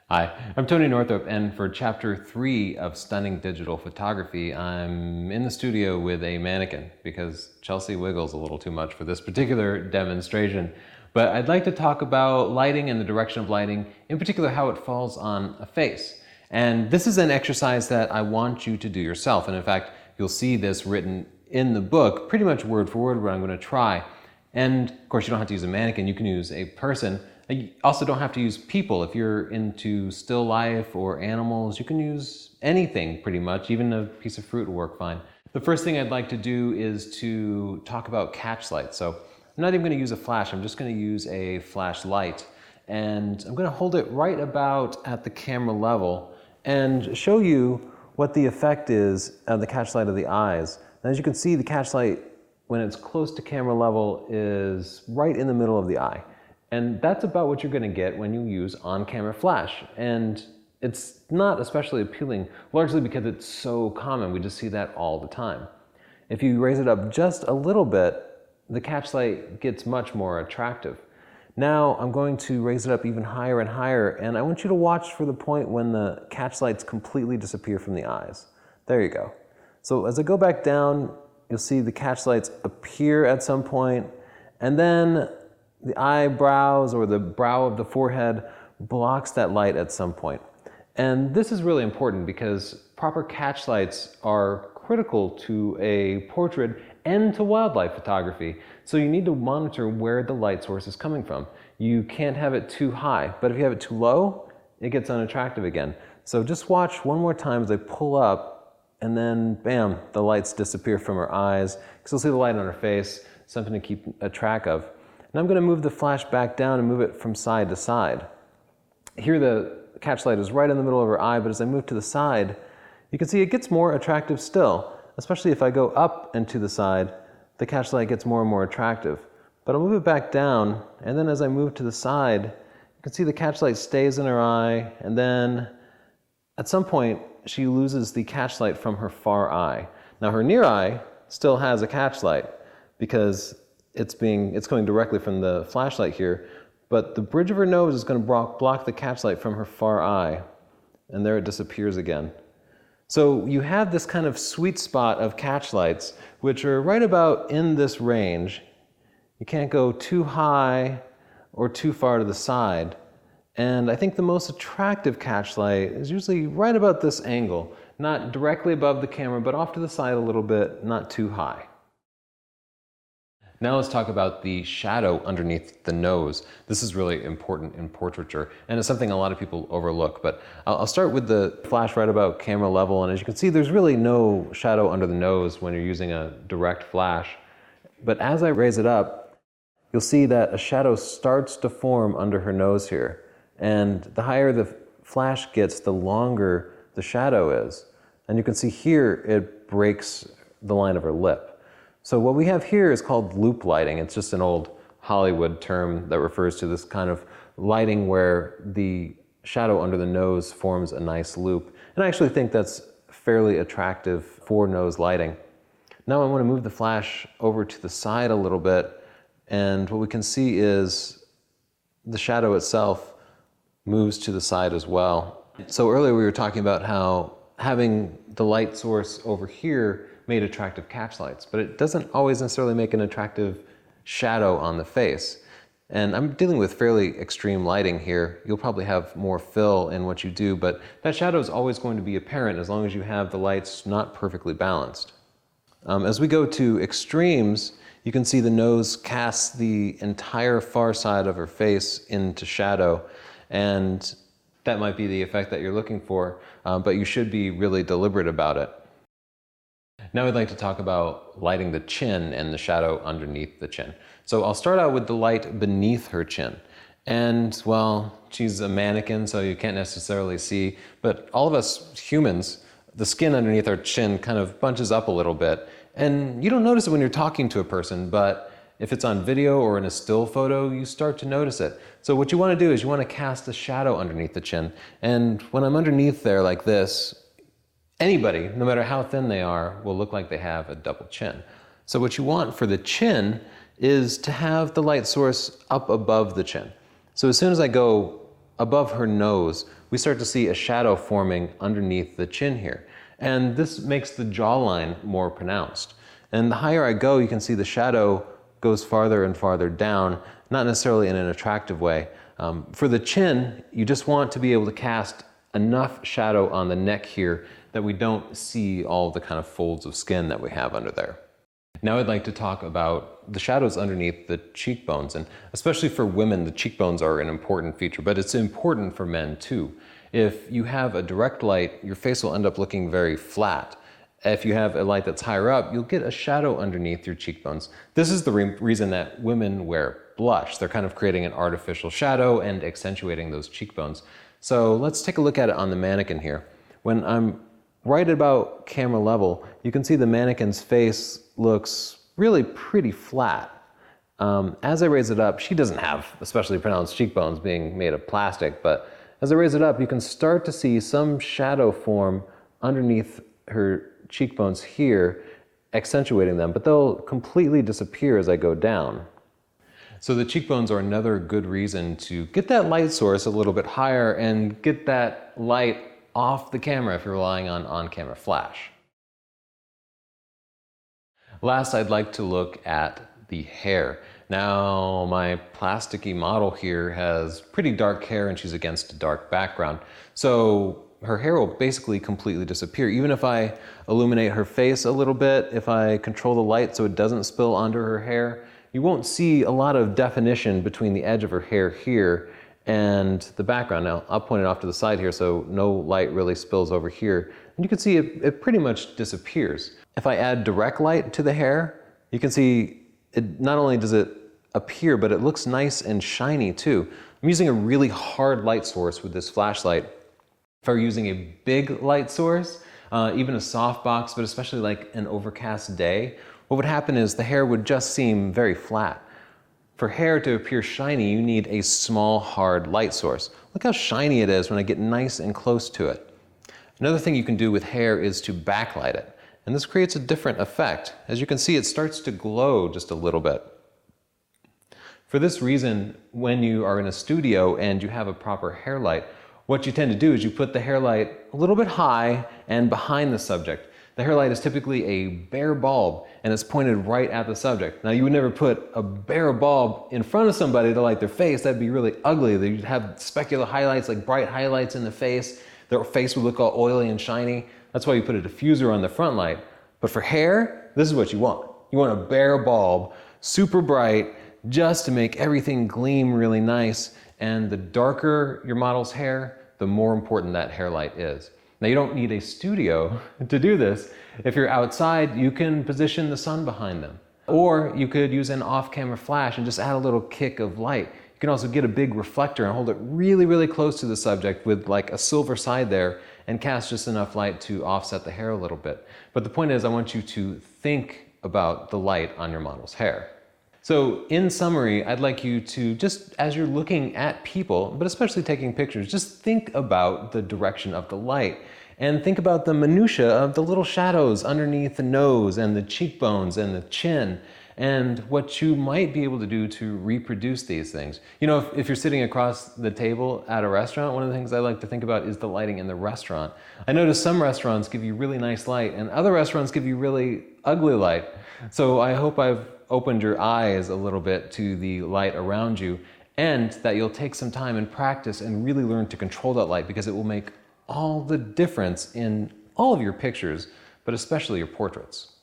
Hi, I'm Tony Northrup, and for Chapter 3 of Stunning Digital Photography, I'm in the studio with a mannequin because Chelsea wiggles a little too much for this particular demonstration. But I'd like to talk about lighting and the direction of lighting, in particular how it falls on a face. And this is an exercise that I want you to do yourself, and in fact, you'll see this written in the book, pretty much word for word, what I'm going to try. And of course, you don't have to use a mannequin, you can use a person. You also don't have to use people. If you're into still life or animals, you can use anything pretty much, even a piece of fruit will work fine. The first thing I'd like to do is to talk about catch lights. So I'm not even going to use a flash, I'm just going to use a flashlight. And I'm going to hold it right about at the camera level and show you what the effect is of the catch light of the eyes. And as you can see, the catch light, when it's close to camera level, is right in the middle of the eye. And that's about what you're going to get when you use on-camera flash. And it's not especially appealing, largely because it's so common. We just see that all the time. If you raise it up just a little bit, the catch light gets much more attractive. Now I'm going to raise it up even higher and higher, and I want you to watch for the point when the catch lights completely disappear from the eyes. There you go. So as I go back down, you'll see the catch lights appear at some point, and then the eyebrows or the brow of the forehead blocks that light at some point. And this is really important because proper catch lights are critical to a portrait and to wildlife photography. So you need to monitor where the light source is coming from. You can't have it too high, but if you have it too low, it gets unattractive again. So just watch one more time as I pull up, and then bam, the lights disappear from her eyes, because you'll see the light on her face, something to keep a track of. And I'm going to move the flash back down and move it from side to side. Here the catch light is right in the middle of her eye, but as I move to the side, you can see it gets more attractive still, especially if I go up and to the side, the catch light gets more and more attractive. But I'll move it back down, and then as I move to the side, you can see the catch light stays in her eye, and then at some point, she loses the catch light from her far eye. Now her near eye still has a catch light because it's coming directly from the flashlight here, but the bridge of her nose is going to block the catch light from her far eye, and there it disappears again. So you have this kind of sweet spot of catch lights, which are right about in this range. You can't go too high or too far to the side. And I think the most attractive catch light is usually right about this angle, not directly above the camera, but off to the side a little bit, not too high. Now let's talk about the shadow underneath the nose. This is really important in portraiture, and it's something a lot of people overlook, but I'll start with the flash right about camera level, and as you can see, there's really no shadow under the nose when you're using a direct flash. But as I raise it up, you'll see that a shadow starts to form under her nose here. And the higher the flash gets, the longer the shadow is. And you can see here, it breaks the line of her lip. So what we have here is called loop lighting. It's just an old Hollywood term that refers to this kind of lighting where the shadow under the nose forms a nice loop. And I actually think that's fairly attractive for nose lighting. Now I want to move the flash over to the side a little bit, and what we can see is the shadow itself moves to the side as well. So earlier we were talking about how having the light source over here made attractive catch lights, but it doesn't always necessarily make an attractive shadow on the face. And I'm dealing with fairly extreme lighting here. You'll probably have more fill in what you do, but that shadow is always going to be apparent as long as you have the lights not perfectly balanced. As we go to extremes, you can see the nose casts the entire far side of her face into shadow, and that might be the effect that you're looking for, but you should be really deliberate about it. Now I'd like to talk about lighting the chin and the shadow underneath the chin. So I'll start out with the light beneath her chin. And well, she's a mannequin, so you can't necessarily see, but all of us humans, the skin underneath our chin kind of bunches up a little bit. And you don't notice it when you're talking to a person, but if it's on video or in a still photo, you start to notice it. So what you want to do is you want to cast a shadow underneath the chin. And when I'm underneath there like this, anybody, no matter how thin they are, will look like they have a double chin. So what you want for the chin is to have the light source up above the chin. So as soon as I go above her nose, we start to see a shadow forming underneath the chin here. And this makes the jawline more pronounced. And the higher I go, you can see the shadow goes farther and farther down, not necessarily in an attractive way. For the chin, you just want to be able to cast enough shadow on the neck here that we don't see all the kind of folds of skin that we have under there. Now I'd like to talk about the shadows underneath the cheekbones, and especially for women, the cheekbones are an important feature, but it's important for men too. If you have a direct light, your face will end up looking very flat. If you have a light that's higher up, you'll get a shadow underneath your cheekbones. This is the reason that women wear blush. They're kind of creating an artificial shadow and accentuating those cheekbones. So let's take a look at it on the mannequin here. When I'm right about camera level, you can see the mannequin's face looks really pretty flat. As I raise it up, she doesn't have especially pronounced cheekbones being made of plastic, but as I raise it up, you can start to see some shadow form underneath her cheekbones here, accentuating them, but they'll completely disappear as I go down. So the cheekbones are another good reason to get that light source a little bit higher and get that light off the camera if you're relying on on-camera flash. Last, I'd like to look at the hair. Now, my plasticky model here has pretty dark hair and she's against a dark background. So her hair will basically completely disappear. Even if I illuminate her face a little bit, if I control the light so it doesn't spill onto her hair, you won't see a lot of definition between the edge of her hair here and the background. Now, I'll point it off to the side here so no light really spills over here. And you can see it pretty much disappears. If I add direct light to the hair, you can see it not only does it appear, but it looks nice and shiny too. I'm using a really hard light source with this flashlight. If I were using a big light source, even a softbox, but especially like an overcast day, what would happen is the hair would just seem very flat. For hair to appear shiny, you need a small, hard light source. Look how shiny it is when I get nice and close to it. Another thing you can do with hair is to backlight it. And this creates a different effect. As you can see, it starts to glow just a little bit. For this reason, when you are in a studio and you have a proper hair light, what you tend to do is you put the hair light a little bit high and behind the subject. The hair light is typically a bare bulb and it's pointed right at the subject. Now you would never put a bare bulb in front of somebody to light their face. That'd be really ugly. You'd have specular highlights, like bright highlights in the face. Their face would look all oily and shiny. That's why you put a diffuser on the front light. But for hair, this is what you want. You want a bare bulb, super bright, just to make everything gleam really nice. And the darker your model's hair, the more important that hair light is. Now you don't need a studio to do this. If you're outside, you can position the sun behind them. Or you could use an off-camera flash and just add a little kick of light. You can also get a big reflector and hold it really, really close to the subject with like a silver side there and cast just enough light to offset the hair a little bit. But the point is, I want you to think about the light on your model's hair. So in summary, I'd like you to just, as you're looking at people, but especially taking pictures, just think about the direction of the light and think about the minutia of the little shadows underneath the nose and the cheekbones and the chin and what you might be able to do to reproduce these things. You know, if you're sitting across the table at a restaurant, one of the things I like to think about is the lighting in the restaurant. I notice some restaurants give you really nice light and other restaurants give you really ugly light. So I hope I've opened your eyes a little bit to the light around you and that you'll take some time and practice and really learn to control that light, because it will make all the difference in all of your pictures, but especially your portraits.